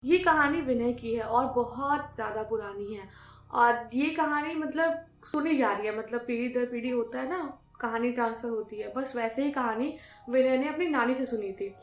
ये कहानी विनय की है और बहुत ज़्यादा पुरानी है। और ये कहानी मतलब सुनी जा रही है, मतलब पीढ़ी दर पीढ़ी होता है ना, कहानी ट्रांसफ़र होती है। बस वैसे ही कहानी विनय ने अपनी नानी से सुनी थी।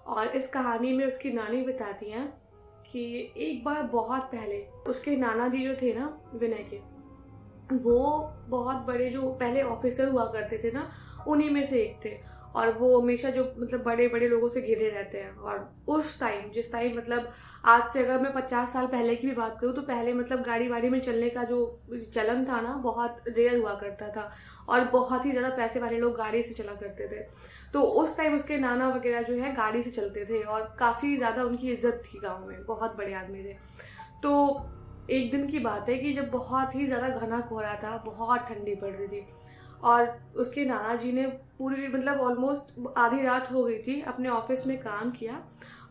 और इस कहानी में उसकी नानी बताती हैं कि एक बार बहुत पहले उसके नाना जी जो थे ना, विनय के, वो बहुत बड़े जो पहले ऑफिसर हुआ करते थे ना, उन्हीं में से एक थे। और वो हमेशा जो मतलब बड़े बड़े लोगों से घिरे रहते हैं। और उस टाइम, जिस टाइम मतलब आज से अगर मैं 50 साल पहले की भी बात करूँ, तो पहले मतलब गाड़ी वाड़ी में चलने का जो चलन था ना, बहुत रेयर हुआ करता था। और बहुत ही ज़्यादा पैसे वाले लोग गाड़ी से चला करते थे। तो उस टाइम उसके नाना वगैरह जो है गाड़ी से चलते थे, और काफ़ी ज़्यादा उनकी इज्जत थी गाँव में, बहुत बड़े आदमी थे। तो एक दिन की बात है कि जब बहुत ही ज़्यादा घना कोहरा था, बहुत ठंडी पड़ रही थी, और उसके नाना जी ने पूरी मतलब ऑलमोस्ट आधी रात हो गई थी, अपने ऑफिस में काम किया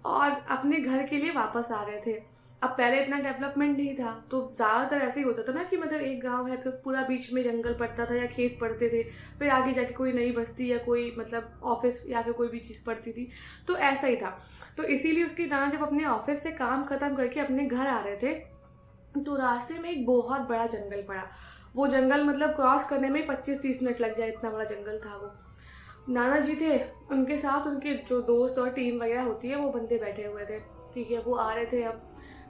और अपने घर के लिए वापस आ रहे थे। अब पहले इतना डेवलपमेंट नहीं था, तो ज़्यादातर ऐसे ही होता था ना कि मतलब एक गांव है, फिर पूरा बीच में जंगल पड़ता था या खेत पड़ते थे, फिर आगे जाके कोई नई बस्ती या कोई मतलब ऑफिस या फिर कोई भी चीज़ पड़ती थी। तो ऐसा ही था। तो इसीलिए उसके नाना जब अपने ऑफिस से काम ख़त्म करके अपने घर आ रहे थे, तो रास्ते में एक बहुत बड़ा जंगल पड़ा। वो जंगल मतलब क्रॉस करने में 25-30 मिनट लग जाए, इतना बड़ा जंगल था वो। नाना जी थे, उनके साथ उनके जो दोस्त और टीम वगैरह होती है वो बंदे बैठे हुए थे। ठीक है, वो आ रहे थे। अब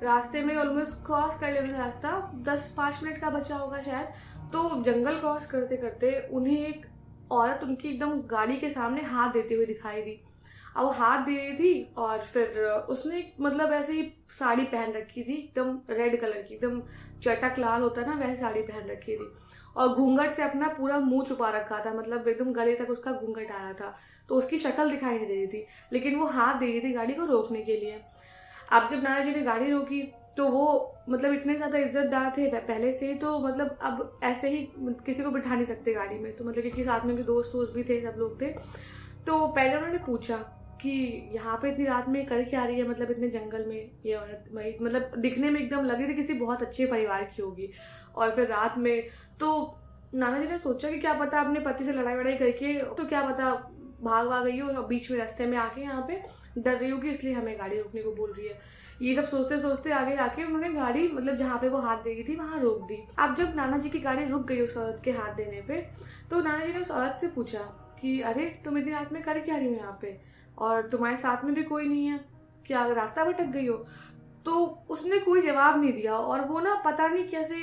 रास्ते में ऑलमोस्ट क्रॉस कर लिया रास्ता, 10-5 मिनट का बचा होगा शायद। तो जंगल क्रॉस करते करते उन्हें एक औरत उनकी एकदम गाड़ी के सामने हाथ देते हुए दिखाई दी। अब वो हाथ दे रही थी, और फिर उसने एक मतलब ऐसे ही साड़ी पहन रखी थी, एकदम रेड कलर की, एकदम चटक लाल होता है ना, वैसे साड़ी पहन रखी थी। और घूंघट से अपना पूरा मुंह छुपा रखा था, मतलब एकदम गले तक उसका घूंघट आ रहा था। तो उसकी शक्ल दिखाई नहीं दे रही थी, लेकिन वो हाथ दे रही थी गाड़ी को रोकने के लिए। अब जब नाना जी ने गाड़ी रोकी, तो वो मतलब इतने ज़्यादा इज्जतदार थे पहले से ही, तो मतलब अब ऐसे ही किसी को बिठा नहीं सकते गाड़ी में, तो मतलब क्योंकि साथ में उनके दोस्त वोस्त भी थे, सब लोग थे। तो पहले उन्होंने पूछा कि यहाँ पे इतनी रात में कर क्या रही है, मतलब इतने जंगल में ये औरत, वही मतलब दिखने में एकदम लगी थी किसी बहुत अच्छे परिवार की होगी, और फिर रात में। तो नाना जी ने सोचा कि क्या पता अपने पति से लड़ाई वड़ाई करके, तो क्या पता भाग भाग गई हो और बीच में रास्ते में आके यहाँ पे डर रही होगी, इसलिए हमें गाड़ी रोकने को बोल रही है। ये सब सोचते सोचते आगे जाके उन्होंने गाड़ी मतलब जहाँ पे वो हाथ दे रही थी वहाँ रोक दी। अब जब नाना जी की गाड़ी रुक गई उस औरत के हाथ देने पे, तो नाना जी ने उस औरत से पूछा कि अरे तुम इतनी रात में कर क्या रही हो यहाँ पे, और तुम्हारे साथ में भी कोई नहीं है, क्या रास्ता भटक गई हो? तो उसने कोई जवाब नहीं दिया, और वो ना पता नहीं कैसे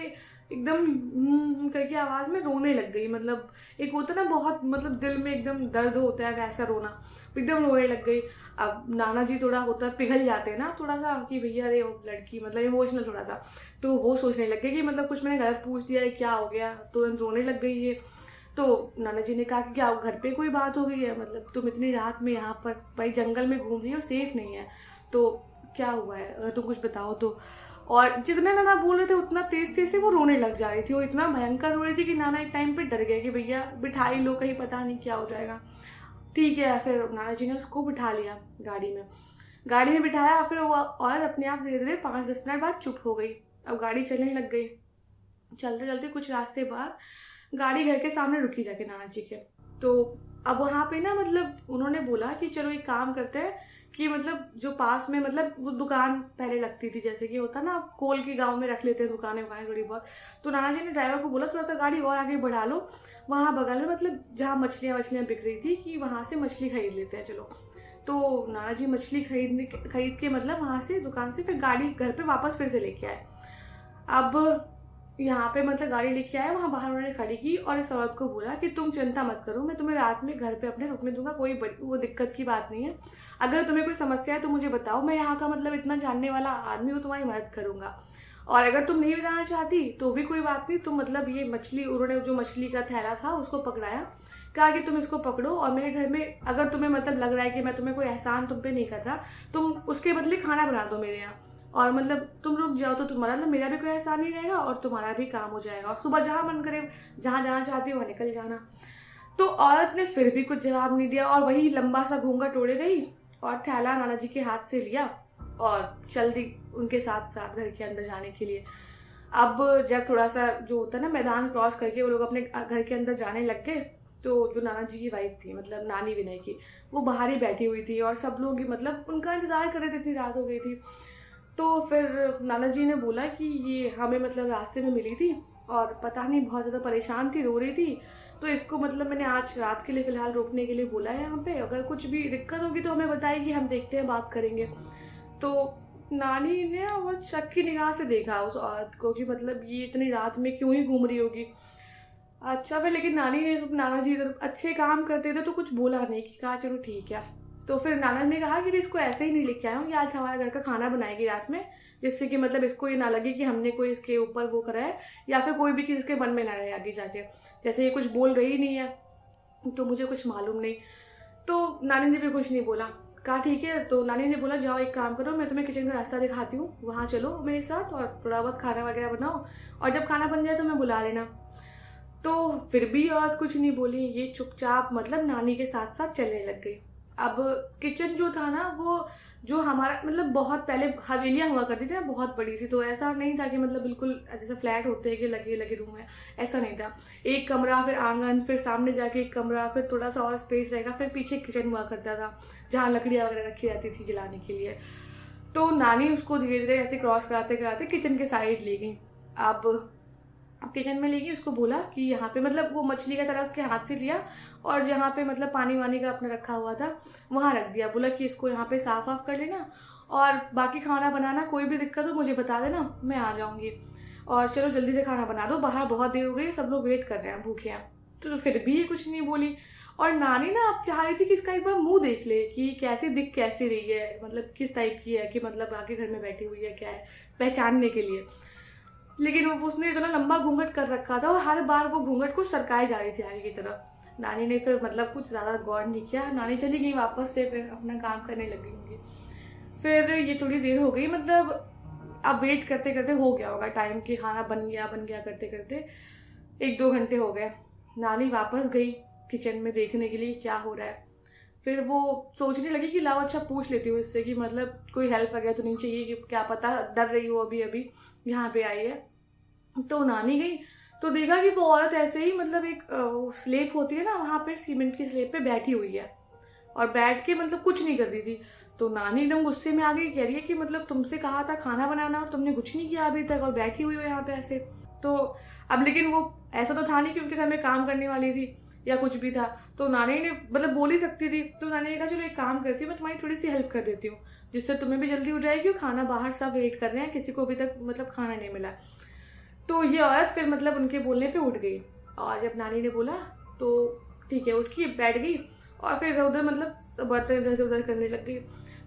एकदम करके आवाज में रोने लग गई। मतलब एक होता ना बहुत मतलब दिल में एकदम दर्द होता है, वैसा रोना, एकदम रोने लग गई। अब नाना जी थोड़ा होता है, पिघल जाते हैं ना थोड़ा सा कि भैया अरे वो लड़की मतलब इमोशनल थोड़ा सा, तो वो सोचने लग गए कि मतलब कुछ मैंने गलत पूछ दिया है, क्या हो गया, तुरंत रोने लग गई है। तो नाना जी ने कहा कि क्या घर पे कोई बात हो गई है, मतलब तुम इतनी रात में यहाँ पर भाई जंगल में घूम रही हो, सेफ नहीं है, तो क्या हुआ है, अगर तुम कुछ बताओ तो। और जितना नाना बोल रहे थे उतना तेज तेज से वो रोने लग जा रही थी, वो इतना भयंकर रो रही थी कि नाना एक टाइम पे डर गए कि भैया बिठा ही लो, कहीं पता नहीं क्या हो जाएगा। ठीक है, फिर नाना जी ने उसको बिठा लिया गाड़ी में। गाड़ी में बिठाया, फिर वो औरत अपने आप धीरे धीरे 5-10 मिनट बाद चुप हो गई। अब गाड़ी चलने लग गई। चलते चलते कुछ रास्ते बाद गाड़ी घर के सामने रुकी जाके नाना जी के। तो अब वहाँ पे ना मतलब उन्होंने बोला कि चलो एक काम करते हैं कि मतलब जो पास में मतलब वो दुकान पहले लगती थी, जैसे कि होता ना कोल के गांव में रख लेते हैं दुकानें वकानें थोड़ी बहुत। तो नाना जी ने ड्राइवर को बोला थोड़ा सा गाड़ी और आगे बढ़ा लो, वहाँ बगल में मतलब जहाँ मछलियाँ वछलियाँ बिक रही थी, कि वहाँ से मछली खरीद लेते हैं चलो। तो नाना जी मछली खरीद के मतलब वहाँ से दुकान से फिर गाड़ी घर पे वापस फिर से लेके आए। अब यहाँ पे मतलब गाड़ी लेके आए, वहाँ बाहर उन्होंने खड़ी की और इस औरत को बोला कि तुम चिंता मत करो, मैं तुम्हें रात में घर पे अपने रुकने दूंगा, कोई वो दिक्कत की बात नहीं है। अगर तुम्हें कोई समस्या है तो मुझे बताओ, मैं यहाँ का मतलब इतना जानने वाला आदमी हूँ, तुम्हारी मदद करूंगा। और अगर तुम नहीं बताना चाहती तो भी कोई बात नहीं, तुम मतलब ये मछली, उन्होंने जो मछली का थैला था उसको पकड़ाया, कहा कि तुम इसको पकड़ो, और मेरे घर में अगर तुम्हें मतलब लग रहा है कि मैं तुम्हें कोई एहसान तुम पे नहीं कर रहा, तुम उसके बदले खाना बना दो मेरे यहाँ, और मतलब तुम रुक जाओ तो तुम्हारा मतलब मेरा भी कोई एहसान नहीं रहेगा और तुम्हारा भी काम हो जाएगा, और सुबह जहाँ मन करे जहाँ जाना चाहती हो वहाँ निकल जाना। तो औरत ने फिर भी कुछ जवाब नहीं दिया, और वही लंबा सा घूंघट ओढ़े रही, और थैला नाना जी के हाथ से लिया और चल दी उनके साथ साथ घर के अंदर जाने के लिए। अब जब थोड़ा सा जो होता है ना मैदान क्रॉस करके वो लोग अपने घर के अंदर जाने लग गए, तो जो नाना जी की वाइफ थी मतलब नानी विनय की, वो बाहर ही बैठी हुई थी, और सब लोग ही मतलब उनका इंतजार कर रहे थे, इतनी रात हो गई थी। तो फिर नाना जी ने बोला कि ये हमें मतलब रास्ते में मिली थी और पता नहीं बहुत ज़्यादा परेशान थी, रो रही थी, तो इसको मतलब मैंने आज रात के लिए फ़िलहाल रोकने के लिए बोला है यहाँ पे, अगर कुछ भी दिक्कत होगी तो हमें बताएगी, हम देखते हैं, बात करेंगे। तो नानी ने ना बहुत शक की निगाह से देखा उस औरत को कि मतलब ये इतनी रात में क्यों ही घूम रही होगी। अच्छा, फिर लेकिन नानी ने नाना जी इधर अच्छे काम करते थे तो कुछ बोला नहीं, कि कहा चलो ठीक है। तो फिर नाना ने कहा कि इसको ऐसे ही नहीं लेके आया हूँ, ये आज हमारे घर का खाना बनाएगी रात में, जिससे कि मतलब इसको ये ना लगे कि हमने कोई इसके ऊपर वो करा है, या फिर कोई भी चीज़ इसके मन में ना रहे आगे जाके। जैसे ये कुछ बोल रही नहीं है तो मुझे कुछ मालूम नहीं। तो नानी ने भी कुछ नहीं बोला, कहा ठीक है। तो नानी ने बोला जाओ एक काम करो, मैं तुम्हें किचन का रास्ता दिखाती हूँ, वहाँ चलो मेरे साथ और थोड़ा बहुत खाना वगैरह बनाओ, और जब खाना बन जाए तो मैं बुला लेना। तो फिर भी औरत कुछ नहीं बोली, ये चुपचाप मतलब नानी के साथ साथ चलने लग गई। अब किचन जो था ना, वो जो हमारा मतलब बहुत पहले हवेलियाँ हुआ करती थी ना, बहुत बड़ी सी, तो ऐसा नहीं था कि मतलब बिल्कुल जैसे फ्लैट होते हैं कि लगे लगे रूम है, ऐसा नहीं था। एक कमरा, फिर आंगन, फिर सामने जाके एक कमरा, फिर थोड़ा सा और स्पेस रहेगा, फिर पीछे किचन हुआ करता था जहाँ लकड़ियाँ वगैरह रखी जाती थी जलाने के लिए। तो नानी उसको धीरे धीरे ऐसे क्रॉस कराते कराते किचन के साइड ले गई। अब किचन में लेगी, उसको बोला कि यहाँ पे मतलब वो मछली का तरह उसके हाथ से लिया, और जहाँ पे मतलब पानी वानी का अपने रखा हुआ था वहाँ रख दिया। बोला कि इसको यहाँ पे साफ वाफ कर लेना, और बाकी खाना बनाना, कोई भी दिक्कत हो मुझे बता देना, मैं आ जाऊँगी, और चलो जल्दी से खाना बना दो, बाहर बहुत देर हो गई, सब लोग वेट कर रहे हैं, भूखे हैं। तो फिर भी ये कुछ नहीं बोली। और नानी ना अब चाह रही थी कि इसका एक बार मुंह देख ले कि कैसी दिख कैसी रही है, मतलब किस टाइप की है, कि मतलब आके घर में बैठी हुई है क्या है, पहचानने के लिए। लेकिन वो उसने इतना लंबा घूंघट कर रखा था, और हर बार वो घूंघट को सरकाए जा रही थी आगे की तरफ। नानी ने फिर मतलब कुछ ज़्यादा गौर नहीं किया, नानी चली गई वापस से, फिर अपना काम करने लगी होंगी। फिर ये थोड़ी देर हो गई, मतलब अब वेट करते करते हो गया होगा टाइम कि खाना बन गया करते करते 1-2 घंटे हो गए। नानी वापस गई किचन में देखने के लिए क्या हो रहा है। फिर वो सोचने लगी कि लाओ अच्छा पूछ लेती हूँ इससे कि मतलब कोई हेल्प वगैरह तो नहीं चाहिए, कि क्या पता डर रही हो अभी अभी यहाँ पे आई है। तो नानी गई तो देखा कि वो औरत ऐसे ही मतलब एक स्लेब होती है ना, वहाँ पे सीमेंट की स्लेब पे बैठी हुई है, और बैठ के मतलब कुछ नहीं कर रही थी। तो नानी एकदम गुस्से में आ गई, कह रही है कि मतलब तुमसे कहा था खाना बनाना और तुमने कुछ नहीं किया अभी तक, और बैठी हुई हो यहाँ पे ऐसे। तो अब लेकिन वो ऐसा तो था नहीं कि उनके घर में काम करने वाली थी या कुछ भी था, तो नानी ने मतलब बोल ही सकती थी। तो नानी ने कहा चलो एक काम करती हूँ, मैं तुम्हारी थोड़ी सी हेल्प कर देती हूँ, जिससे तुम्हें भी जल्दी हो जाएगी, और खाना बाहर सब वेट कर रहे हैं, किसी को अभी तक मतलब खाना नहीं मिला। तो ये औरत फिर मतलब उनके बोलने पे उठ गई, और जब नानी ने बोला तो ठीक है, उठ के बैठ गई, और फिर इधर उधर मतलब बर्तन इधर से उधर करने लग गई।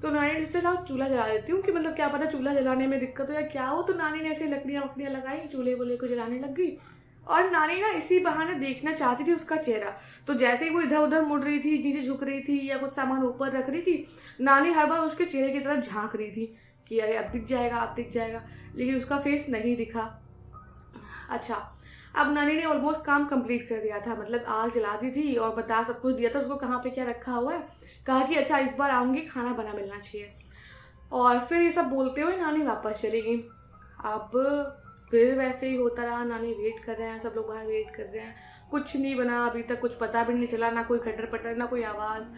तो नानी ने सोचा चूल्हा जला देती हूँ, कि मतलब क्या पता चूल्हा जलाने में दिक्कत हो या क्या हो। तो नानी ने ऐसे लकड़ियाँ वकड़ियाँ लगाई, चूल्हे वूल्हे को जलाने लग गई, और नानी ना इसी बहाने देखना चाहती थी उसका चेहरा। तो जैसे ही वो इधर उधर मुड़ रही थी, नीचे झुक रही थी, या कुछ सामान ऊपर रख रही थी, नानी हर बार उसके चेहरे की तरफ झांक रही थी कि अरे अब दिख जाएगा अब दिख जाएगा, लेकिन उसका फेस नहीं दिखा। अच्छा, अब नानी ने ऑलमोस्ट काम कंप्लीट कर दिया था, मतलब आग जला दी थी और बता सब कुछ दिया था उसको कहाँ पे क्या रखा हुआ है। कहा कि अच्छा इस बार आऊँगी, खाना बना मिलना चाहिए। और फिर ये सब बोलते हुए नानी वापस चली गई। अब फिर वैसे ही होता रहा, नानी वेट कर रहे हैं, सब लोग बाहर वेट कर रहे हैं, कुछ नहीं बना अभी तक, कुछ पता भी नहीं चला, ना कोई खटर पटर ना कोई आवाज़।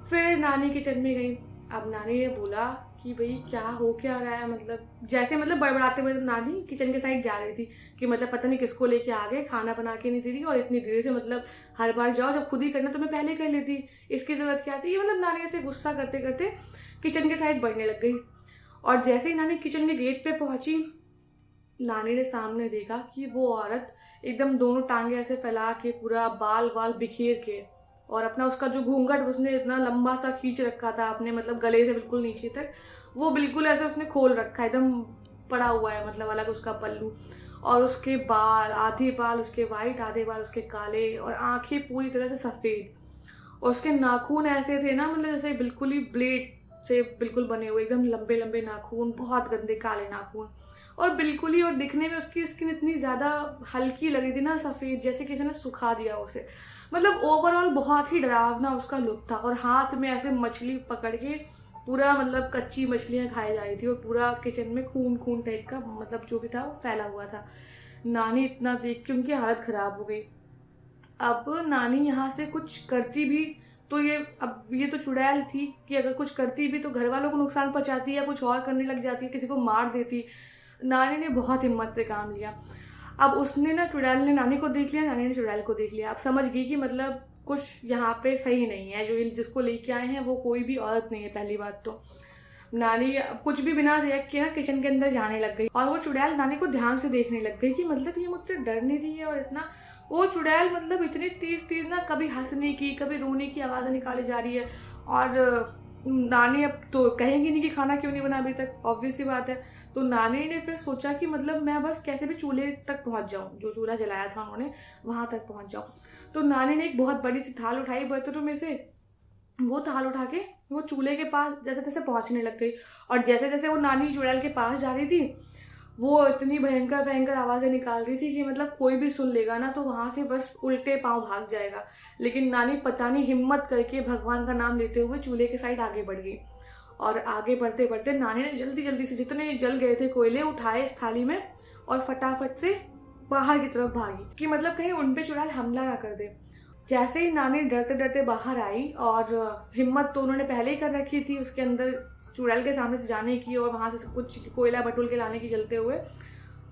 फिर नानी किचन में गई। अब नानी ने बोला कि भाई क्या हो क्या रहा है, मतलब जैसे मतलब बड़बड़ाते हुए नानी किचन के साइड जा रही थी कि मतलब पता नहीं किसको लेके आ गए, खाना बना के नहीं दे रही, और इतनी देर से मतलब हर बार जाओ, जब खुद ही करना तो मैं पहले कर लेती, इसकी ज़रूरत क्या थी। ये मतलब नानी ऐसे गुस्सा करते करते किचन के साइड बढ़ने लग गई। और जैसे ही नानी किचन के गेट पे पहुंची, नानी ने सामने देखा कि वो औरत एकदम दोनों टांगे ऐसे फैला के, पूरा बाल वाल बिखेर के, और अपना उसका जो घूंघट उसने इतना लंबा सा खींच रखा था अपने मतलब गले से बिल्कुल नीचे तक, वो बिल्कुल ऐसे उसने खोल रखा है, एकदम पड़ा हुआ है, मतलब अलग उसका पल्लू। और उसके बाल, आधे बाल उसके वाइट, आधे बाल उसके काले, और आंखें पूरी तरह से सफ़ेद, और उसके नाखून ऐसे थे ना, मतलब जैसे बिल्कुल ही ब्लेड से बिल्कुल बने हुए, एकदम लंबे लंबे नाखून, बहुत गंदे काले नाखून, और बिल्कुल ही, और दिखने में उसकी स्किन इतनी ज़्यादा हल्की लगी थी ना, सफ़ेद, जैसे किसी ने सुखा दिया उसे। मतलब ओवरऑल बहुत ही डरावना उसका लुक था, और हाथ में ऐसे मछली पकड़ के पूरा मतलब कच्ची मछलियाँ खाई जा रही थी, और पूरा किचन में खून खून टाइप का मतलब जो भी था वो फैला हुआ था। नानी इतना देख के उनकी हालत ख़राब हो गई। अब नानी यहाँ से कुछ करती भी तो ये तो चुड़ैल थी कि अगर कुछ करती भी तो घर वालों को नुकसान पहुंचाती या कुछ और करने लग जाती, किसी को मार देती। नानी ने बहुत हिम्मत से काम लिया। अब उसने ना, चुड़ैल ने नानी को देख लिया, नानी ने चुड़ैल को देख लिया। अब समझ गई कि मतलब कुछ यहाँ पे सही नहीं है, जो जिसको लेके आए हैं वो कोई भी औरत नहीं है। पहली बात तो नानी अब कुछ भी बिना रिएक्ट किए ना किचन के अंदर जाने लग गई, और वो चुड़ैल नानी को ध्यान से देखने लग गई कि मतलब ये मुझसे डर नहीं रही है। और इतना वो चुड़ैल मतलब इतनी तेज तेज ना, कभी हंसने की कभी रोने की आवाज़ें निकाली जा रही है। और नानी अब तो कहेंगी नहीं कि खाना क्यों नहीं बना अभी तक, ऑब्वियस सी बात है। तो नानी ने फिर सोचा कि मतलब मैं बस कैसे भी चूल्हे तक पहुंच जाऊं, जो चूल्हा जलाया था उन्होंने वहां तक पहुंच जाऊं। तो नानी ने एक बहुत बड़ी सी थाल उठाई बर्तनों में से, वो थाल उठा के वो चूल्हे के पास जैसे तैसे पहुंचने लग गई। और जैसे जैसे वो नानी चुड़ैल के पास जा रही थी, वो इतनी भयंकर भयंकर आवाज़ें निकाल रही थी कि मतलब कोई भी सुन लेगा ना तो वहाँ से बस उल्टे पांव भाग जाएगा। लेकिन नानी पता नहीं हिम्मत करके भगवान का नाम लेते हुए चूल्हे के साइड आगे बढ़ गई। और आगे बढ़ते बढ़ते नानी ने जल्दी जल्दी से जितने जल गए थे कोयले उठाए इस थाली में और फटाफट से बाहर की तरफ भागी कि मतलब कहीं उन पे चुड़ैल हमला ना कर दे। जैसे ही नानी डरते डरते बाहर आई, और हिम्मत तो उन्होंने पहले ही कर रखी थी उसके अंदर चुड़ैल के सामने से जाने की और वहाँ से सब कुछ कोयला बटोल के लाने की जलते हुए,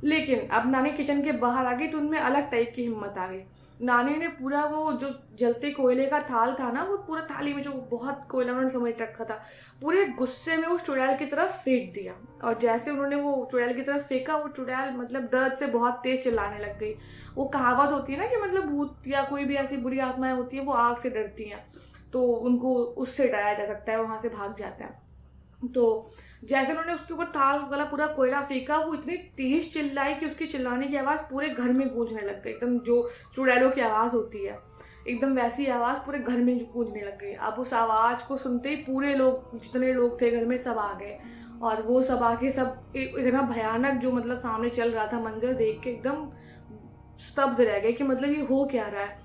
लेकिन अब नानी किचन के बाहर आ गई तो उनमें अलग टाइप की हिम्मत आ गई। नानी ने पूरा वो जो जलते कोयले का थाल था ना, वो पूरा थाली में जो बहुत कोयला उन्होंने समेट रखा था, पूरे गुस्से में उस चुड़ैल की तरफ फेंक दिया। और जैसे उन्होंने वो चुड़ैल की तरफ फेंका, वो चुड़ैल मतलब दर्द से बहुत तेज चिल्लाने लग गई। वो कहावत होती है ना कि मतलब भूत या कोई भी ऐसी बुरी आत्माएं होती हैं वो आग से डरती हैं, तो उनको उससे डराया जा सकता है, वहाँ से भाग जाता है। तो जैसे उन्होंने उसके ऊपर थाल वाला पूरा कोयला फेंका, वो इतनी तेज चिल्लाई कि उसकी चिल्लाने की आवाज़ पूरे घर में गूंजने लग गई। एकदम जो चुड़ैलों की आवाज़ होती है एकदम वैसी आवाज़ पूरे घर में गूंजने लग गई। अब उस आवाज़ को सुनते ही पूरे लोग, जितने लोग थे घर में, सब आ गए। और वो सब आके सब इतना भयानक जो मतलब सामने चल रहा था मंजर देख के एकदम स्तब्ध रह गए कि मतलब ये हो क्या रहा है।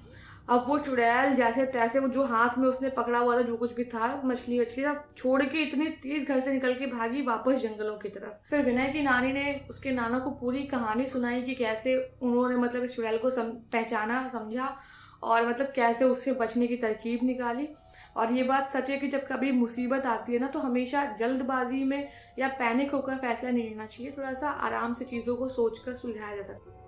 अब वो चुड़ैल जैसे तैसे वो जो हाथ में उसने पकड़ा हुआ था, जो कुछ भी था, मछली वछली सब छोड़ के इतनी तेज घर से निकल के भागी वापस जंगलों की तरफ। फिर विनय की नानी ने उसके नाना को पूरी कहानी सुनाई कि कैसे उन्होंने मतलब इस चुड़ैल को पहचाना, समझा, और मतलब कैसे उससे बचने की तरकीब निकाली। और ये बात सच है कि जब कभी मुसीबत आती है ना, तो हमेशा जल्दबाजी में या पैनिक होकर फैसला नहीं लेना चाहिए। थोड़ा सा आराम से चीज़ों को सोच कर सुलझाया जा सकता है।